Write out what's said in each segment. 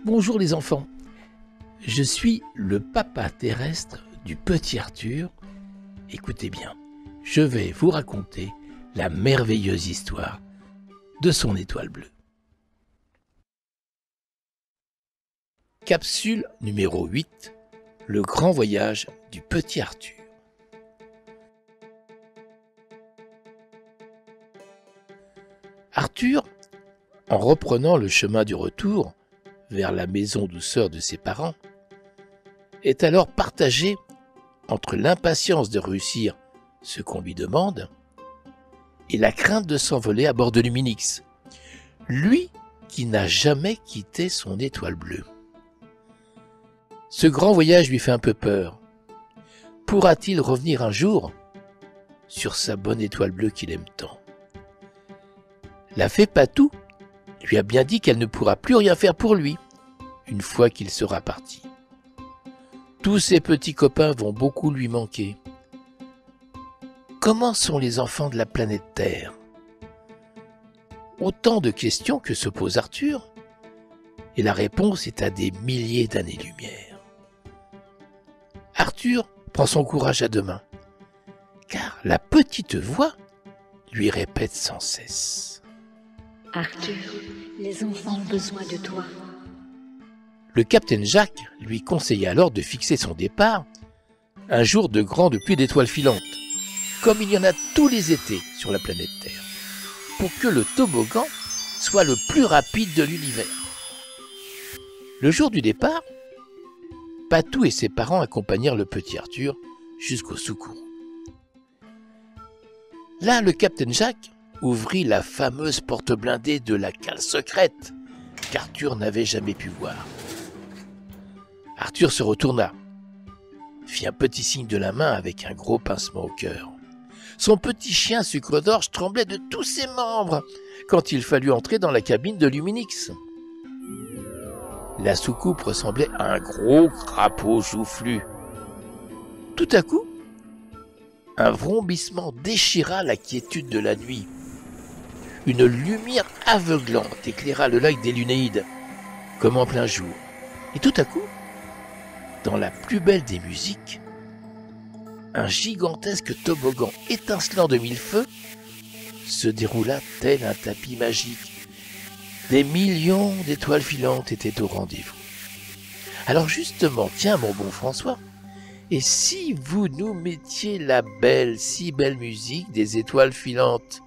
Bonjour les enfants, je suis le papa terrestre du petit Arthur. Écoutez bien, je vais vous raconter la merveilleuse histoire de son étoile bleue. Capsule numéro 8, le grand voyage du petit Arthur. Arthur, en reprenant le chemin du retour vers la maison douceur de ses parents, est alors partagé entre l'impatience de réussir ce qu'on lui demande et la crainte de s'envoler à bord de Luminix, lui qui n'a jamais quitté son étoile bleue. Ce grand voyage lui fait un peu peur. Pourra-t-il revenir un jour sur sa bonne étoile bleue qu'il aime tant? La fée Patou lui a bien dit qu'elle ne pourra plus rien faire pour lui une fois qu'il sera parti. Tous ses petits copains vont beaucoup lui manquer. Comment sont les enfants de la planète Terre? Autant de questions que se pose Arthur, et la réponse est à des milliers d'années-lumière. Arthur prend son courage à deux mains, car la petite voix lui répète sans cesse: Arthur, les enfants ont besoin de toi. Le capitaine Jacques lui conseilla alors de fixer son départ un jour de grande pluie d'étoiles filantes, comme il y en a tous les étés sur la planète Terre, pour que le toboggan soit le plus rapide de l'univers. Le jour du départ, Patou et ses parents accompagnèrent le petit Arthur jusqu'au Soukourou. Là, le capitaine Jacques ouvrit la fameuse porte blindée de la cale secrète qu'Arthur n'avait jamais pu voir. Arthur se retourna, fit un petit signe de la main avec un gros pincement au cœur. Son petit chien Sucre d'Orge tremblait de tous ses membres quand il fallut entrer dans la cabine de Luminix. La soucoupe ressemblait à un gros crapaud joufflu. Tout à coup, un vrombissement déchira la quiétude de la nuit. Une lumière aveuglante éclaira le lac des Lunéides, comme en plein jour. Et tout à coup, dans la plus belle des musiques, un gigantesque toboggan étincelant de mille feux se déroula tel un tapis magique. Des millions d'étoiles filantes étaient au rendez-vous. Alors justement, tiens mon bon François, et si vous nous mettiez la belle, si belle musique des étoiles filantes?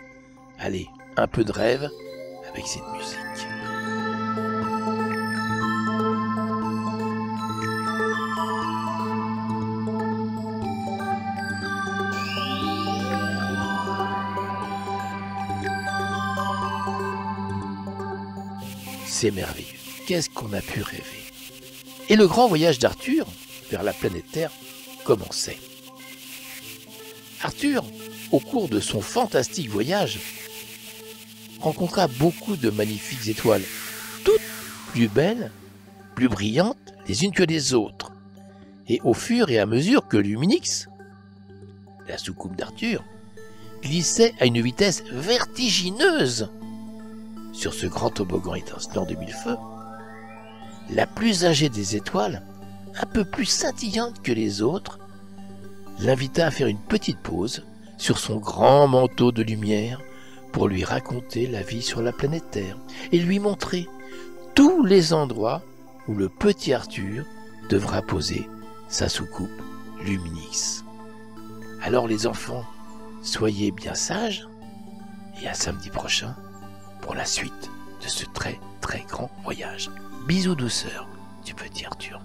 Allez, un peu de rêve avec cette musique. C'est merveilleux. Qu'est-ce qu'on a pu rêver? Et le grand voyage d'Arthur vers la planète Terre commençait. Arthur, au cours de son fantastique voyage, rencontra beaucoup de magnifiques étoiles, toutes plus belles, plus brillantes les unes que les autres. Et au fur et à mesure que Luminix, la soucoupe d'Arthur, glissait à une vitesse vertigineuse sur ce grand toboggan étincelant de mille feux, la plus âgée des étoiles, un peu plus scintillante que les autres, l'invita à faire une petite pause sur son grand manteau de lumière pour lui raconter la vie sur la planète Terre et lui montrer tous les endroits où le petit Arthur devra poser sa soucoupe Luminix. Alors les enfants, soyez bien sages et à samedi prochain pour la suite de ce très très grand voyage. Bisous douceur du petit Arthur.